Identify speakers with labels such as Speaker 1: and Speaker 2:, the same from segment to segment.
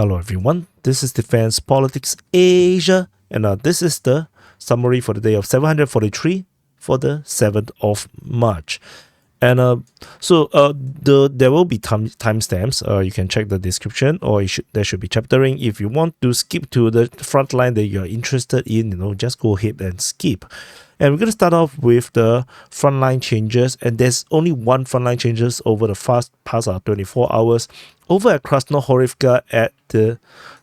Speaker 1: Hello everyone, this is Defense Politics Asia, and this is the summary for the day of 743 for the 7th of March. And there will be timestamps. You can check the description, or there should be chaptering. If you want to skip to the front line that you're interested in, just go ahead and skip. And we're going to start off with the frontline changes, and there's only one frontline changes over the past 24 hours over at Krasnohorivka at the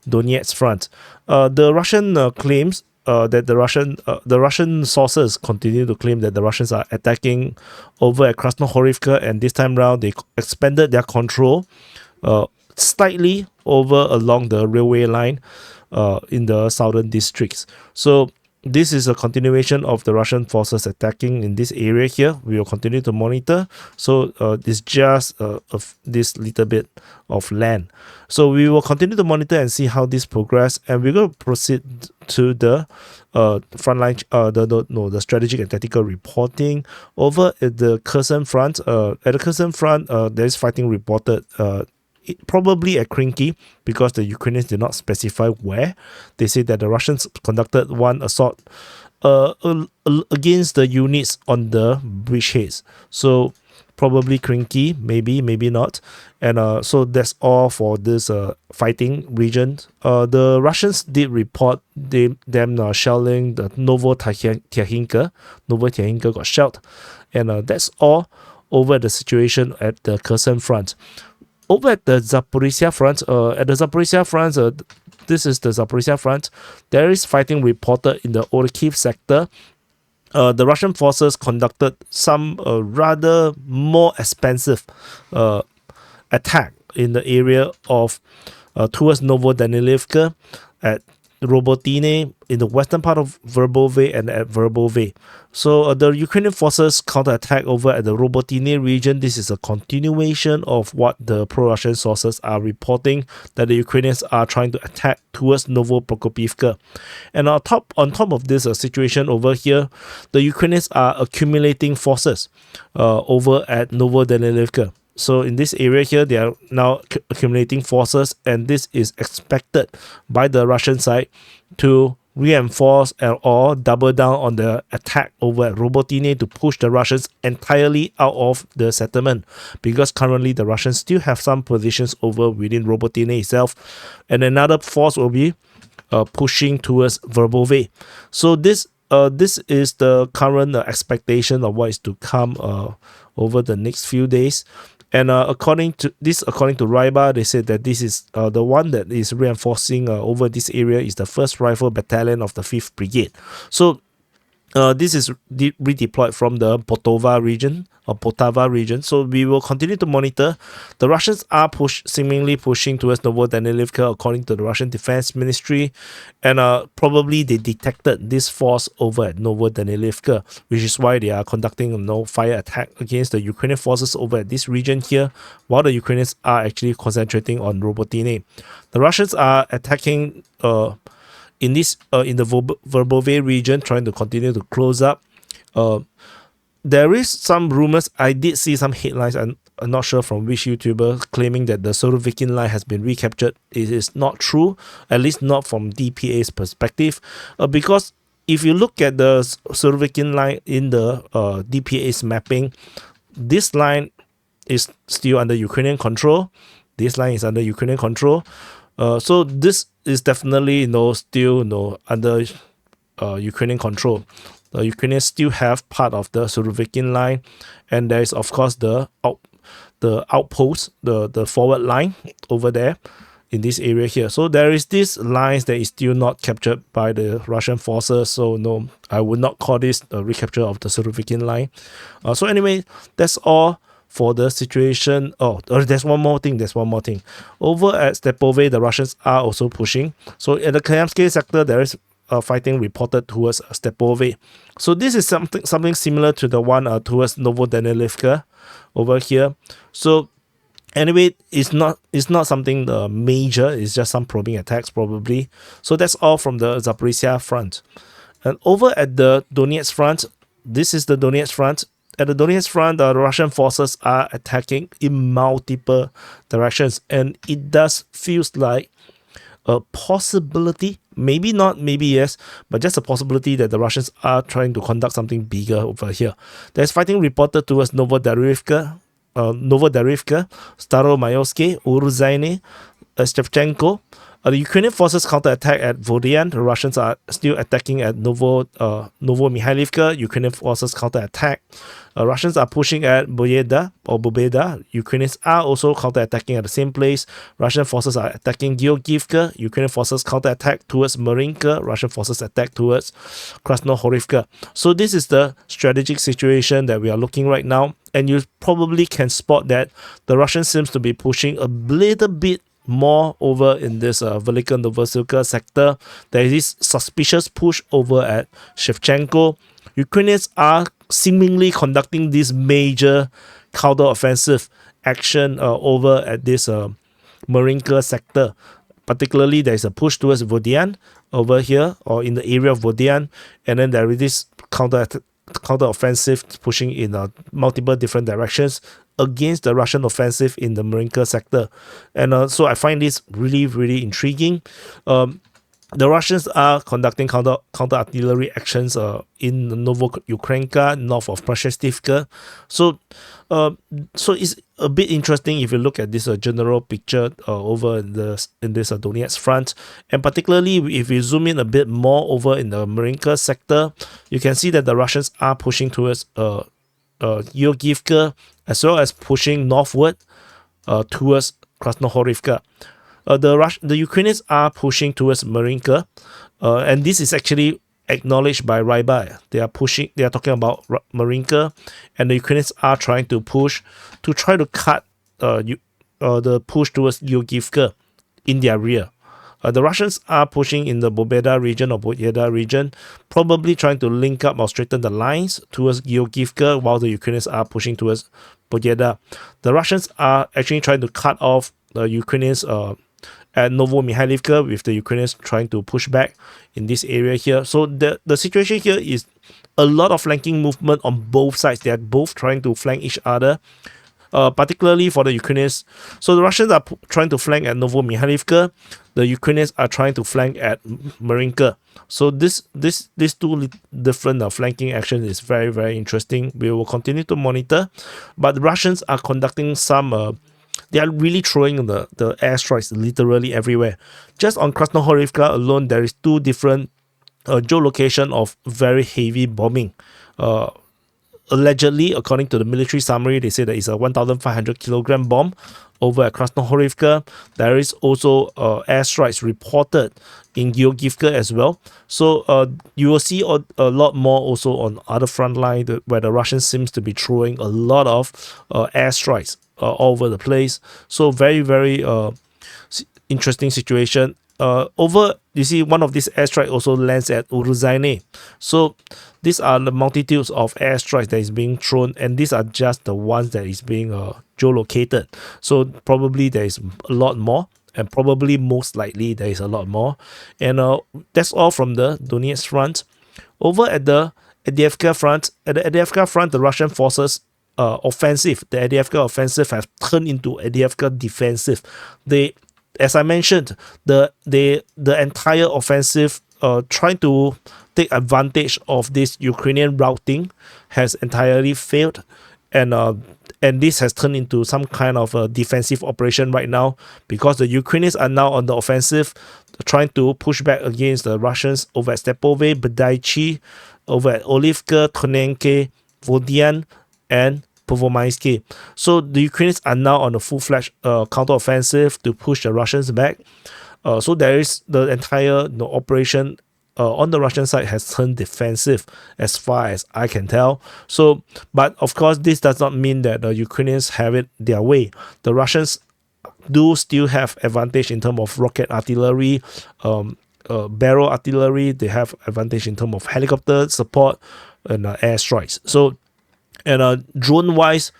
Speaker 1: Donetsk Front. The Russian claims that the Russian sources continue to claim that the Russians are attacking over at Krasnohorivka, and this time round they expanded their control slightly over along the railway line in the southern districts. So this is a continuation of the Russian forces attacking in this area here. We will continue to monitor. So it's just this little bit of land. So we will continue to monitor and see how this progress. And we're going to proceed to the frontline, the strategic and tactical reporting over at the Kherson Front. At the Kherson Front, there is fighting reported. Probably at Krinky, because the Ukrainians did not specify where. They say that the Russians conducted one assault against the units on the bridgeheads. So probably Krinky, maybe not. And so that's all for this fighting region. The Russians did report them shelling the Novo-Tiahinka. Novo-Tiahinka got shelled. And that's all over the situation at the Kherson Front. Over at the Zaporizhzhia Front, this is the Zaporizhzhia Front, there is fighting reported in the Kharkiv sector. The Russian forces conducted some rather more expensive attack in the area of towards Novodanilivka, at Robotine, in the western part of Verbove, and at Verbove. So the Ukrainian forces counterattack over at the Robotine region. This is a continuation of what the pro-Russian sources are reporting, that the Ukrainians are trying to attack towards Novoprokopivka. And on top of this situation over here, the Ukrainians are accumulating forces over at Novodanilivka. So in this area here, they are now accumulating forces, and this is expected by the Russian side to reinforce or double down on the attack over at Robotine to push the Russians entirely out of the settlement, because currently the Russians still have some positions over within Robotine itself, and another force will be pushing towards Verbove. So this is the current expectation of what is to come over the next few days. And according to Ryba, they said that this is the one that is reinforcing over this area is the 1st Rifle Battalion of the 5th Brigade. So this is redeployed from the Poltava region. So we will continue to monitor. The Russians are seemingly pushing towards Novodanilivka, according to the Russian Defense Ministry, and probably they detected this force over at Novodanilivka, which is why they are conducting a fire attack against the Ukrainian forces over at this region here, while the Ukrainians are actually concentrating on Robotine. The Russians are attacking in the Verbove region, trying to continue to close up. There is some rumors. I did see some headlines. I'm not sure from which YouTuber, claiming that the Surovikin line has been recaptured. It is not true, at least not from DPA's perspective, because if you look at the Surovikin line in the DPA's mapping, this line is still under Ukrainian control. This line is under Ukrainian control. So this is definitely still under Ukrainian control. The Ukrainians still have part of the Surovikin line, and there is of course the outpost, the forward line over there in this area here. So there is this lines that is still not captured by the Russian forces. So no, I would not call this a recapture of the Surovikin line. So anyway, that's all for the situation. There's one more thing. Over at Stepove, the Russians are also pushing. So at the Kayamsky sector, there is fighting reported towards Stepove. So this is something similar to the one towards Novodanilivka over here. So anyway, it's not something major. It's just some probing attacks probably. So that's all from the Zaporizhzhia Front. And over at the Donetsk Front, this is the Donetsk Front. At the Donetsk Front, the Russian forces are attacking in multiple directions, and it does feels like a possibility, maybe not, maybe yes, but just a possibility that the Russians are trying to conduct something bigger over here. There's fighting reported towards Novodarivka, Staromayorsky, Uruzhaine, Shevchenko. The Ukrainian forces counterattack at Vodian. The Russians are still attacking at Novomihailivka. Ukrainian forces counterattack. Russians are pushing at Bobeda. Ukrainians are also counterattacking at the same place. Russian forces are attacking Georgievka. Ukrainian forces counterattack towards Marinka. Russian forces attack towards Krasnohorivka. So this is the strategic situation that we are looking right now. And you probably can spot that the Russians seems to be pushing a little bit more over in this Velika Novosilka sector. There is this suspicious push over at Shevchenko. Ukrainians are seemingly conducting this major counter-offensive action over at this Marinka sector. Particularly, there is a push towards Vodian over here, or in the area of Vodian, and then there is this counter-offensive pushing in multiple different directions against the Russian offensive in the Marinka sector. And so I find this really, really intriguing. The Russians are conducting counter-artillery actions in Novoukrainka, north of Prashestivka. So it's a bit interesting if you look at this general picture over in this Donetsk Front. And particularly if you zoom in a bit more over in the Marinka sector, you can see that the Russians are pushing towards Georgievka, as well as pushing northward towards Krasnohorivka. The Ukrainians are pushing towards Marinka, and this is actually acknowledged by Ryba. They are talking about Marinka, and the Ukrainians are trying to push to try to cut the push towards Georgievka in their rear. The Russians are pushing in the Bobeda region or Boyeda region, probably trying to link up or straighten the lines towards Georgievka, while the Ukrainians are pushing towards Boyeda. The Russians are actually trying to cut off the Ukrainians at Novomihailivka, with the Ukrainians trying to push back in this area here. So the situation here is a lot of flanking movement on both sides. They are both trying to flank each other. Particularly for the Ukrainians. So the Russians are trying to flank at Novomihailivka. The Ukrainians are trying to flank at Marinka. So these two different flanking actions is very, very interesting. We will continue to monitor. But the Russians are conducting some... they are really throwing the airstrikes literally everywhere. Just on Krasnohorivka alone, there is two different geolocation of very heavy bombing. Allegedly, according to the military summary, they say that it's a 1,500 kilogram bomb over at Krasnohorivka. There is also airstrikes reported in Georgievka as well. So you will see a lot more also on other front line where the Russians seems to be throwing a lot of airstrikes all over the place. So very, very interesting situation. You see, one of these airstrikes also lands at Uruzhaine. So these are the multitudes of airstrikes that is being thrown, and these are just the ones that is being geolocated. So probably there is a lot more, and probably most likely there is a lot more. And that's all from the Donetsk Front. Over at the Avdiivka Front, the Russian forces offensive, the Avdiivka offensive has turned into Avdiivka defensive. As I mentioned, the entire offensive trying to take advantage of this Ukrainian routing has entirely failed, and this has turned into some kind of a defensive operation right now, because the Ukrainians are now on the offensive, trying to push back against the Russians over at Stepove, Bedaichi, over at Olivka, Tonenke, Vodian, and Povomaisky. So the Ukrainians are now on a full-fledged counter-offensive to push the Russians back. So there is the entire operation on the Russian side has turned defensive, as far as I can tell. So, but of course, this does not mean that the Ukrainians have it their way. The Russians do still have advantage in terms of rocket artillery, barrel artillery. They have advantage in terms of helicopter support and airstrikes. So, and drone wise,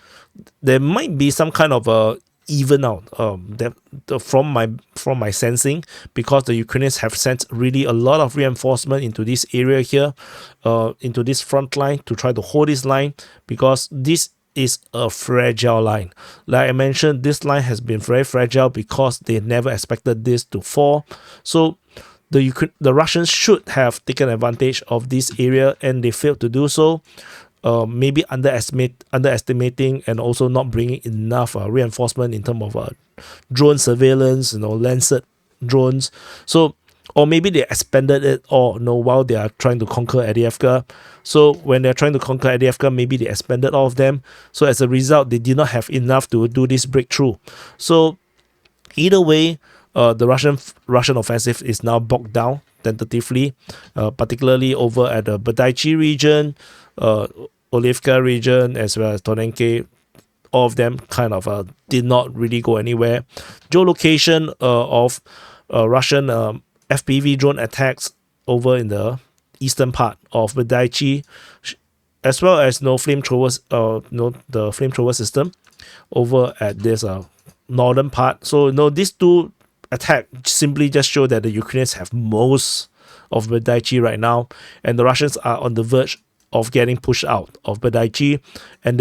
Speaker 1: there might be some kind of a even out from my sensing, because the Ukrainians have sent really a lot of reinforcement into this area here, into this front line, to try to hold this line, because this is a fragile line. Like I mentioned, this line has been very fragile because they never expected this to fall. So the Russians should have taken advantage of this area, and they failed to do so. Maybe underestimating and also not bringing enough reinforcement in terms of drone surveillance, Lancet drones. So, or maybe they expanded it or while they are trying to conquer Avdiivka. So when they're trying to conquer Avdiivka, maybe they expanded all of them. So as a result, they did not have enough to do this breakthrough. So either way, the Russian offensive is now bogged down tentatively, particularly over at the Badaichi region, Olivka region, as well as Tonenke. All of them kind of did not really go anywhere. Geolocation of Russian FPV drone attacks over in the eastern part of Badaichi, as well as flamethrowers, the flamethrower system over at this northern part. So these two attacks simply just show that the Ukrainians have most of Badaichi right now, and the Russians are on the verge of getting pushed out of Badaichi, and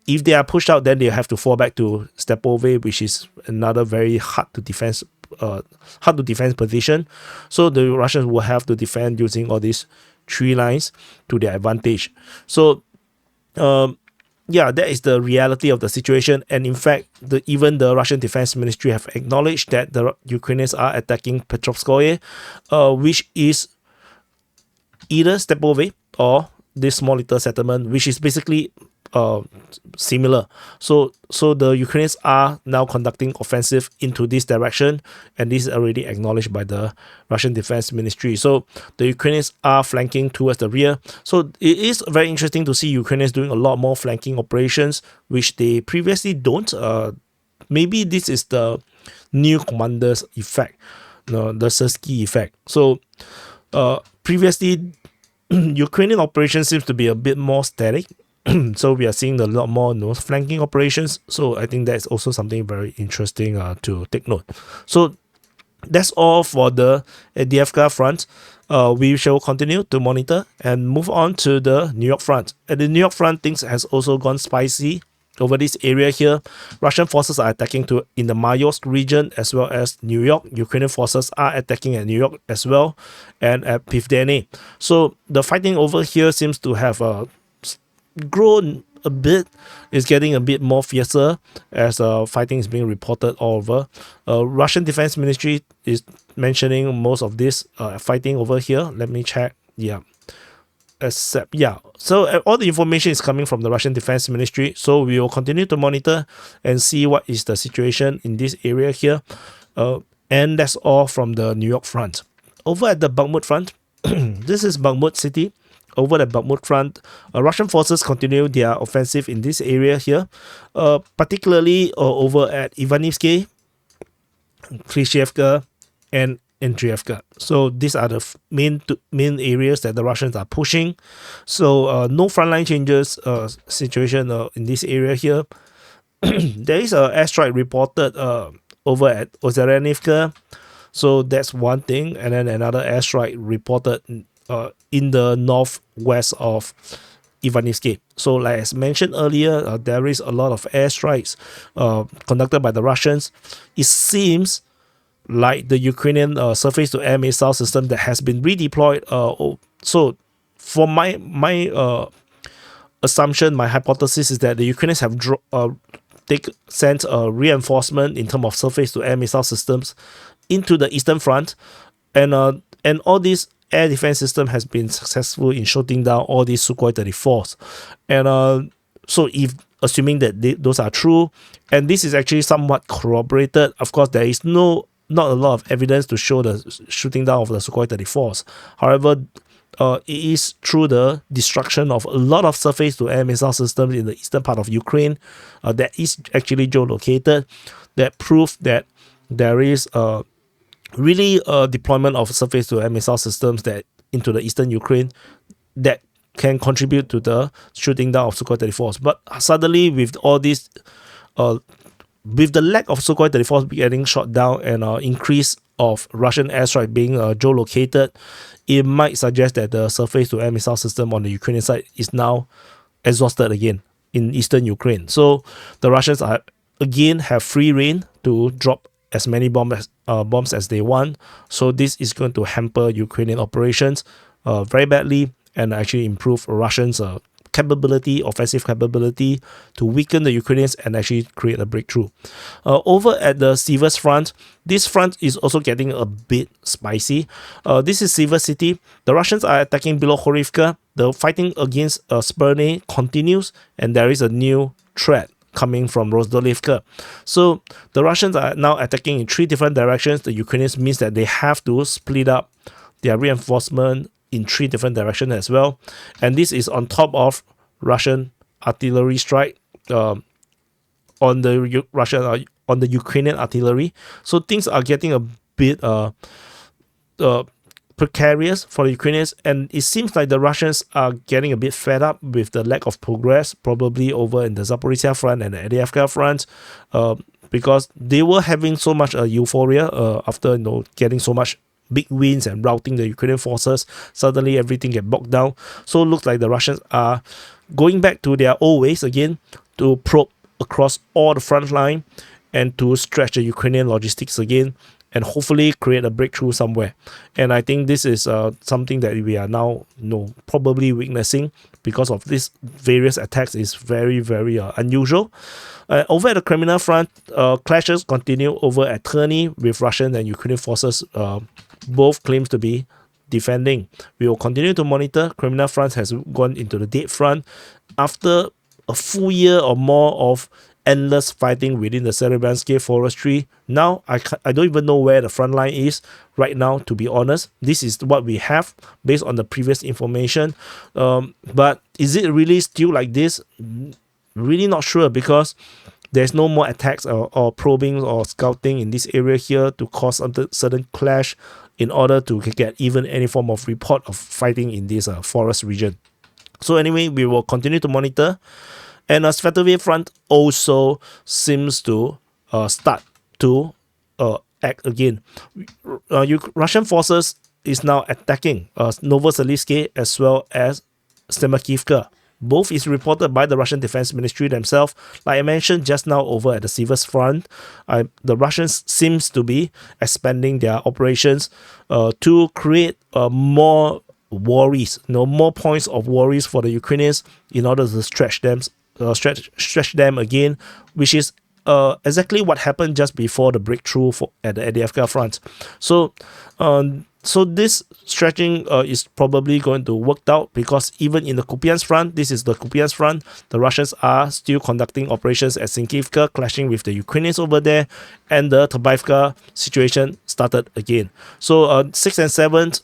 Speaker 1: if they are pushed out, then they have to fall back to Stepove, which is another very hard to defend position. So the Russians will have to defend using all these three lines to their advantage. So that is the reality of the situation. And in fact, even the Russian Defense Ministry have acknowledged that the Ukrainians are attacking Petrovskoye, which is either Stepove or this small little settlement, which is basically similar. So the Ukrainians are now conducting offensive into this direction, and this is already acknowledged by the Russian Defense Ministry. So the Ukrainians are flanking towards the rear. So it is very interesting to see Ukrainians doing a lot more flanking operations, which they previously don't. Maybe this is the new commanders effect, the Sirsky effect. So previously, Ukrainian operation seems to be a bit more static. So we are seeing a lot more flanking operations. So I think that's also something very interesting to take note. So that's all for the Avdiivka Front. We shall continue to monitor and move on to the Niu-York Front. At the Niu-York Front, things has also gone spicy over this area here. Russian forces are attacking in the Mayorsk region as well as New York. Ukrainian forces are attacking at New York as well and at Pivdene. So the fighting over here seems to have grown a bit. It's getting a bit more fiercer as fighting is being reported all over. Russian Defense Ministry is mentioning most of this fighting over here. Let me check. So all the information is coming from the Russian Defense Ministry. So we will continue to monitor and see what is the situation in this area here. And that's all from the Niu-York Front. Over at the Bakhmut Front, this is Bakhmut city. Over the Bakhmut Front, Russian forces continue their offensive in this area here, particularly over at Ivanivsky, Klishevka, and Andreevka. So these are the main areas that the Russians are pushing. So no frontline changes situation in this area here. There is an airstrike reported over at Ozeranivka. So that's one thing. And then another airstrike reported in the northwest of Ivanivsky. So like as mentioned earlier, there is a lot of airstrikes conducted by the Russians. It seems like the Ukrainian surface-to-air missile system that has been redeployed. So for my assumption, my hypothesis is that the Ukrainians have sent reinforcement in terms of surface-to-air missile systems into the Eastern Front, and all these air defense system has been successful in shooting down all these Sukhoi 34s. And so if assuming that those are true, and this is actually somewhat corroborated, of course there is not a lot of evidence to show the shooting down of the Sukhoi 34s. However, it is through the destruction of a lot of surface-to-air missile systems in the eastern part of Ukraine that is actually geolocated, that prove that there is really a deployment of surface-to-air missile systems that into the eastern Ukraine that can contribute to the shooting down of Sukhoi 34s. But suddenly, with all this, with the lack of Sukhoi 34s getting shot down and increase of Russian airstrike being geolocated, it might suggest that the surface-to-air missile system on the Ukrainian side is now exhausted again. in eastern Ukraine. So the Russians are again have free reign to drop as many bombs as they want. So this is going to hamper Ukrainian operations very badly, and actually improve Russians' offensive capability, to weaken the Ukrainians and actually create a breakthrough. Over at the Siversk Front, this front is also getting a bit spicy. This is Siversk city. The Russians are attacking below Horivka. The fighting against Sperne continues, and there is a new threat coming from Rozdolivka. So the Russians are now attacking in 3 different directions. The Ukrainians means that they have to split up their reinforcement in 3 different directions as well. And this is on top of Russian artillery strike on the Ukrainian artillery. So things are getting a bit precarious for the Ukrainians, and it seems like the Russians are getting a bit fed up with the lack of progress, probably over in the Zaporizhzhia Front and the Avdiivka Front, because they were having so much euphoria after getting so much big wins and routing the Ukrainian forces. Suddenly everything get bogged down. So it looks like the Russians are going back to their old ways again, to probe across all the front line and to stretch the Ukrainian logistics again, and hopefully create a breakthrough somewhere. And I think this is something that we are now probably witnessing, because of this various attacks is very, very unusual. Over at the Kreminna Front, clashes continue over at Terny with Russian and Ukrainian forces. Both claims to be defending. We will continue to monitor. Kreminna Front has gone into the dead front after a full year or more of endless fighting within the Serebransky forestry. Now I don't even know where the front line is right now, to be honest. This is what we have based on the previous information. But is it really still like this? Really not sure, because there's no more attacks or probing or scouting in this area here to cause a certain clash in order to get even any form of report of fighting in this forest region. So anyway, we will continue to monitor. And Svatove Front also seems to start to act again. Russian forces is now attacking Novoselivsky as well as Stemakivka. Both is reported by the Russian Defense Ministry themselves. Like I mentioned just now, over at the Siversk Front, the Russians seems to be expanding their operations to create more worries, more points of worries for the Ukrainians in order to stretch them again, which is exactly what happened just before the breakthrough at the Avdiivka Front. So this stretching is probably going to work out, because even in the Kupyansk Front, this is the Kupyansk Front, the Russians are still conducting operations at Sinkivka, clashing with the Ukrainians over there, and the Terbaivka situation started again. So 6th and 7th,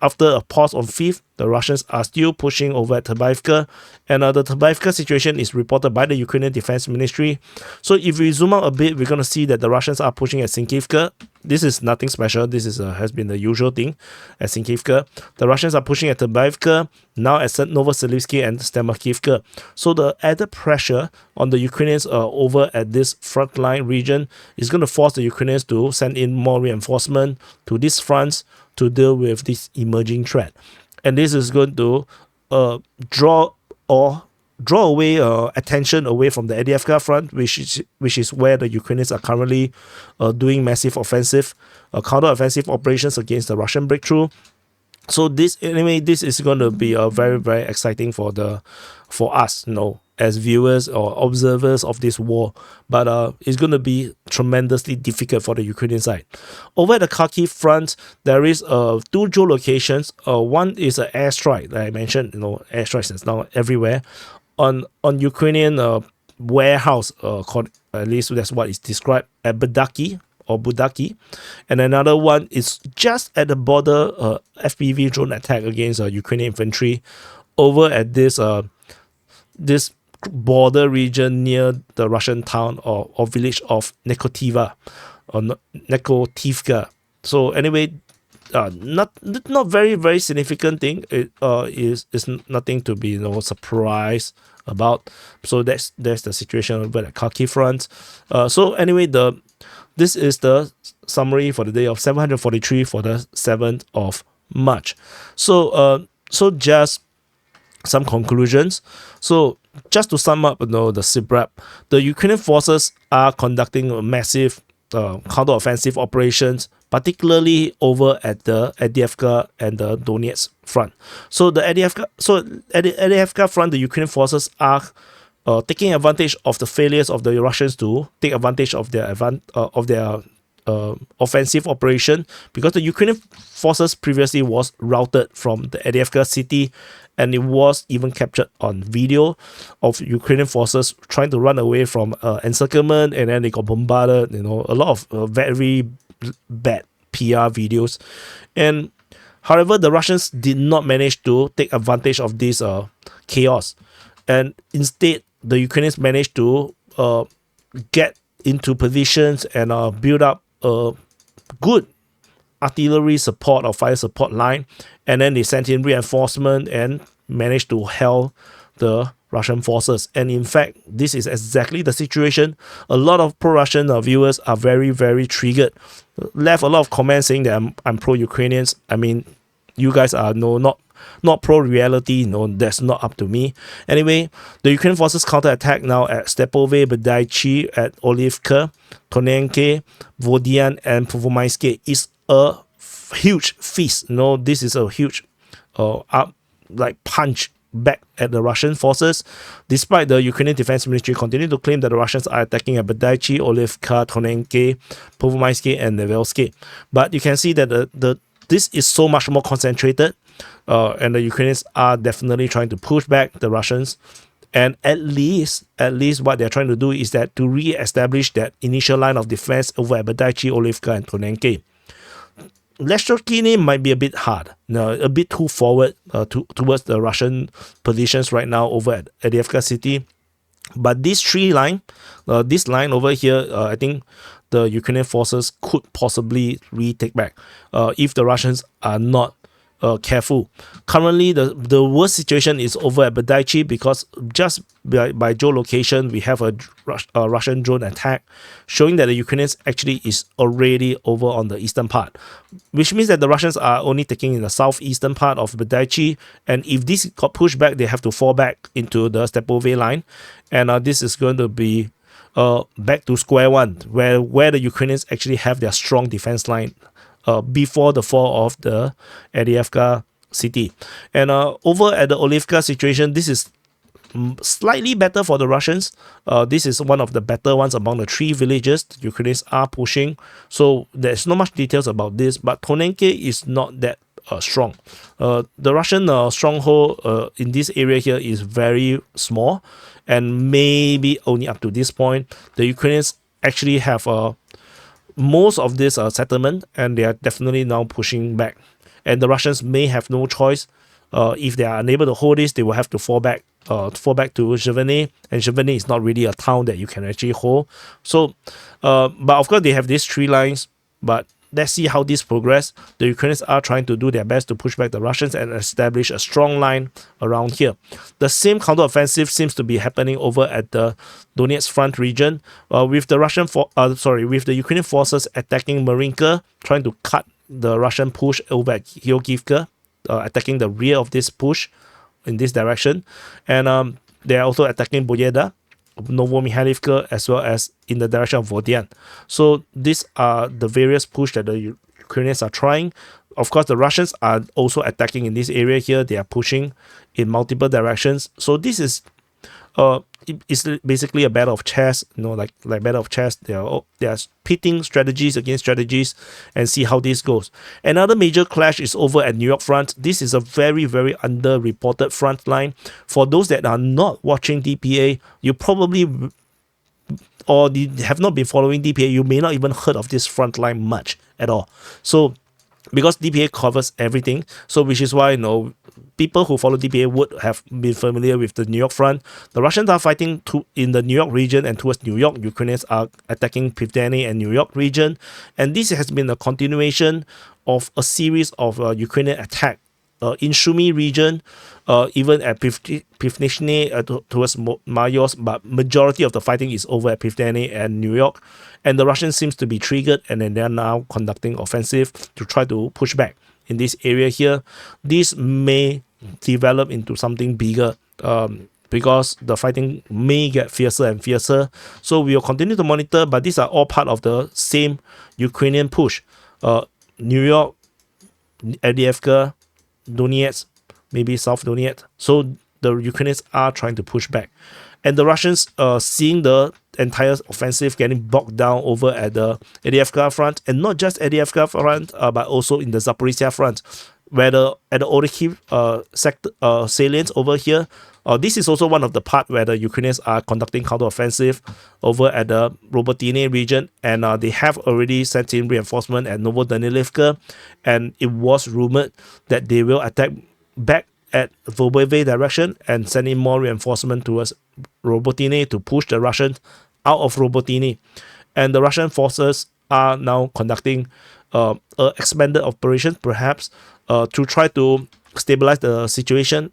Speaker 1: after a pause on 5th, the Russians are still pushing over at Terbaivka, and the Terbaivka situation is reported by the Ukrainian Defense Ministry. So if we zoom out a bit, we're going to see that the Russians are pushing at Sinkivka. This is nothing special. This is has been the usual thing at Sinkivka. The Russians are pushing at Terbaivka, now at Novoselivsky and Stemakivka. So the added pressure on the Ukrainians over at this frontline region is going to force the Ukrainians to send in more reinforcement to these fronts to deal with this emerging threat. And this is going to draw away attention away from the Avdiivka Front, which is where the Ukrainians are currently doing massive offensive, counter-offensive operations against the Russian breakthrough. So this is going to be very, very exciting for us, as viewers or observers of this war. But it's going to be tremendously difficult for the Ukrainian side. Over at the Kharkiv Front, there is 2 geolocations. One is an airstrike, like I mentioned. Airstrikes is now everywhere on Ukrainian warehouse, called, at least that's what is described, at Budaki, and another one is just at the border, FPV drone attack against Ukrainian infantry over at this border region near the Russian town or village of Nekotiva or Nekotivka. So anyway, not very, very significant thing. It is nothing to be surprised about. So that's the situation over at Kharkiv Front. So anyway, this is the summary for the day of 743 for the 7th of March. So just some conclusions. So just to sum up, the Sitrep, the Ukrainian forces are conducting a massive counter-offensive operations, particularly over at the Avdiivka and the Donetsk Front. So at the Avdiivka Front, the Ukrainian forces are taking advantage of the failures of the Russians to take advantage of their offensive operation, because the Ukrainian forces previously was routed from the Avdiivka city, and it was even captured on video of Ukrainian forces trying to run away from encirclement, and then they got bombarded. A lot of very bad PR videos. And however, the Russians did not manage to take advantage of this chaos, and instead the Ukrainians managed to get into positions and build up a good artillery support or fire support line, and then they sent in reinforcement and managed to hell the Russian forces. And in fact, this is exactly the situation. A lot of pro-Russian viewers are very, very triggered. Left a lot of comments saying that I'm pro-Ukrainians. I mean, you guys are not pro-reality. That's not up to me. Anyway, the Ukrainian forces counterattack now at Svatove, Berdaichi, at Avdiivka, Tonenke, Vodian, and Pervomaiske is a huge feast. This is a huge punch back at the Russian forces, despite the Ukrainian Defense Ministry continue to claim that the Russians are attacking at Berdaichi, Avdiivka, Tonenke, Pervomaiske, and Nevelske. But you can see that this is so much more concentrated, and the Ukrainians are definitely trying to push back the Russians. And at least what they're trying to do is that to re-establish that initial line of defense over at Berdaichi, Avdiivka, and Tonenke. Leshchokini might be a bit hard, a bit too forward towards the Russian positions right now over at Avdiivka city. But this this line over here, I think the Ukrainian forces could possibly retake back if the Russians are not careful. Currently, the worst situation is over at Berdaichi, because just by geolocation, we have a Russian drone attack showing that the Ukrainians actually is already over on the eastern part, which means that the Russians are only taking in the southeastern part of Berdaichi, and if this got pushed back, they have to fall back into the Svatove line, and this is going to be back to square one, where the Ukrainians actually have their strong defense line before the fall of the Avdiivka city. And over at the Avdiivka situation, this is slightly better for the Russians. This is one of the better ones among the three villages the Ukrainians are pushing. So there's not much details about this, but Tonenke is not that strong. The Russian stronghold in this area here is very small, and maybe only up to this point. The Ukrainians actually have most of this settlement, and they are definitely now pushing back. And the Russians may have no choice. If they are unable to hold this, they will have to fall back to Zhivany, and Zhivany is not really a town that you can actually hold. So, but of course they have these three lines, but let's see how this progress. The Ukrainians are trying to do their best to push back the Russians and establish a strong line around here. The same counteroffensive seems to be happening over at the Donetsk Front region, with the Ukrainian forces attacking Marinka, trying to cut the Russian push over at Kharkivka, attacking the rear of this push in this direction, and they are also attacking Boyeda, Novomikhailivka, as well as in the direction of Vodian. So these are the various push that the Ukrainians are trying. Of course, the Russians are also attacking in this area here. They are pushing in multiple directions. So this is it's basically a battle of chess, like battle of chess. They are pitting strategies against strategies and see how this goes. Another major clash is over at Niu-York Front. This is a very, very underreported front line. For those that are not watching DPA, you probably or have not been following DPA, you may not even heard of this front line much at all. So because DPA covers everything, so which is why people who follow DPA would have been familiar with the Niu-York Front. The Russians are fighting in the New York region and towards New York. Ukrainians are attacking Pivdeny and New York region, and this has been a continuation of a series of Ukrainian attack in Sumy region, even at Pivnishny towards Mayos, but majority of the fighting is over at Pivdeny and New York, and the Russians seems to be triggered, and then they are now conducting offensive to try to push back in this area here. This may develop into something bigger. Because the fighting may get fiercer and fiercer. So we will continue to monitor, but these are all part of the same Ukrainian push. New York, Avdiivka, Donetsk, maybe South Donetsk. So the Ukrainians are trying to push back. And the Russians, seeing the entire offensive getting bogged down over at the Avdiivka Front, and not just Avdiivka Front, but also in the Zaporizhzhia Front, where at the Kharkiv sector salience over here. This is also one of the part where the Ukrainians are conducting counteroffensive over at the Robotyne region, and they have already sent in reinforcement at Novodanilivka, and it was rumored that they will attack back at Svatove direction and send in more reinforcement towards Robotyne to push the Russians out of Robotyne. And the Russian forces are now conducting expanded operations, perhaps to try to stabilize the situation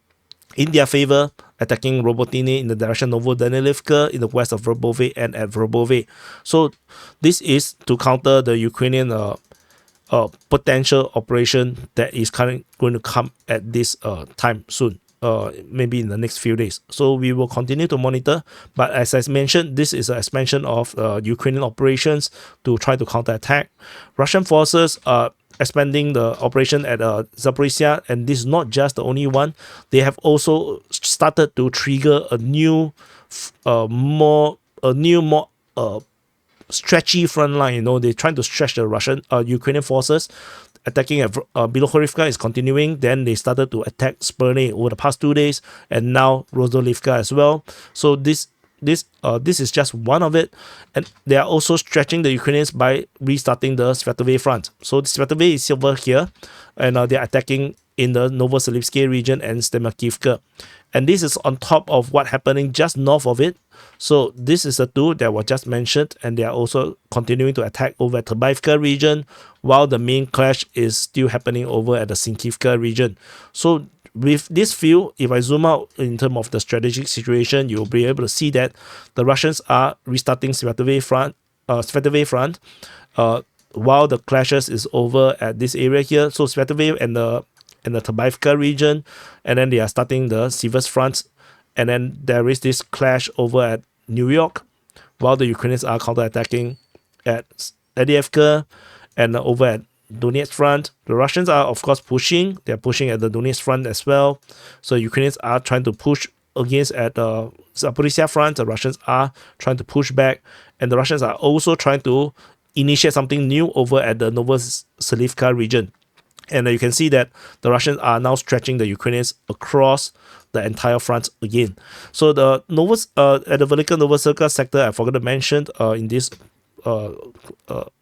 Speaker 1: in their favor, attacking Robotyne in the direction of Novodanilivka in the west of Verbove and at Verbove. So this is to counter the Ukrainian potential operation that is going to come at this time soon, maybe in the next few days. So we will continue to monitor, but as I mentioned, this is an expansion of Ukrainian operations to try to counterattack. Russian forces are expanding the operation at Zaporizhzhia, and this is not just the only one. They have also started to trigger a new, more stretchy front line. You know, they're trying to stretch the Ukrainian forces. Attacking at Bilohorivka is continuing. Then they started to attack Sperne over the past 2 days, and now Rozhdolivka as well. So this is just one of it, and they are also stretching the Ukrainians by restarting the Svatove Front. So the Svatove is over here, and they are attacking in the Novoselivsky region and Stemakivka. And this is on top of what happening just north of it. So this is the two that were just mentioned, and they are also continuing to attack over at Trbivka region, while the main clash is still happening over at the Sinkivka region. So with this view, if I zoom out in terms of the strategic situation, you'll be able to see that the Russians are restarting Svatove Front, while the clashes is over at this area here. So Svatove and the Trbivka region, and then they are starting the Siversk Front, and then there is this clash over at Niu-York, while the Ukrainians are counterattacking at Avdiivka and over at Donetsk Front. The Russians are, of course, pushing. They're pushing at the Donetsk Front as well. So Ukrainians are trying to push against at the Zaporizhzhia Front. The Russians are trying to push back, and the Russians are also trying to initiate something new over at the Novoselivka region. And you can see that the Russians are now stretching the Ukrainians across the entire front again. So the at the Velika Novoselivka sector, I forgot to mention in this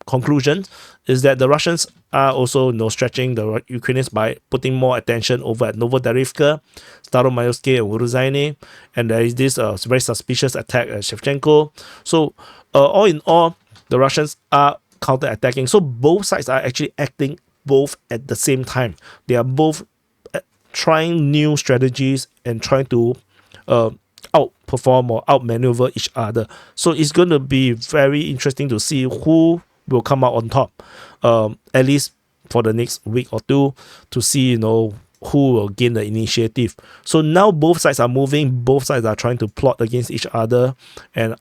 Speaker 1: conclusion, is that the Russians are also stretching the Ukrainians by putting more attention over at Novodarivka, Staromayovsky, and Uruzhaine, and there is this very suspicious attack at Shevchenko. So all in all, the Russians are counter-attacking. So both sides are actually acting both at the same time. They are both trying new strategies and trying to outperform or outmaneuver each other. So it's going to be very interesting to see who will come out on top, at least for the next week or two, to see who will gain the initiative. So now both sides are moving, both sides are trying to plot against each other and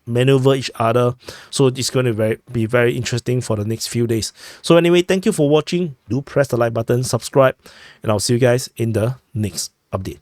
Speaker 1: maneuver each other. So it's going to be very interesting for the next few days. So anyway, thank you for watching. Do press the like button, subscribe, and I'll see you guys in the next update.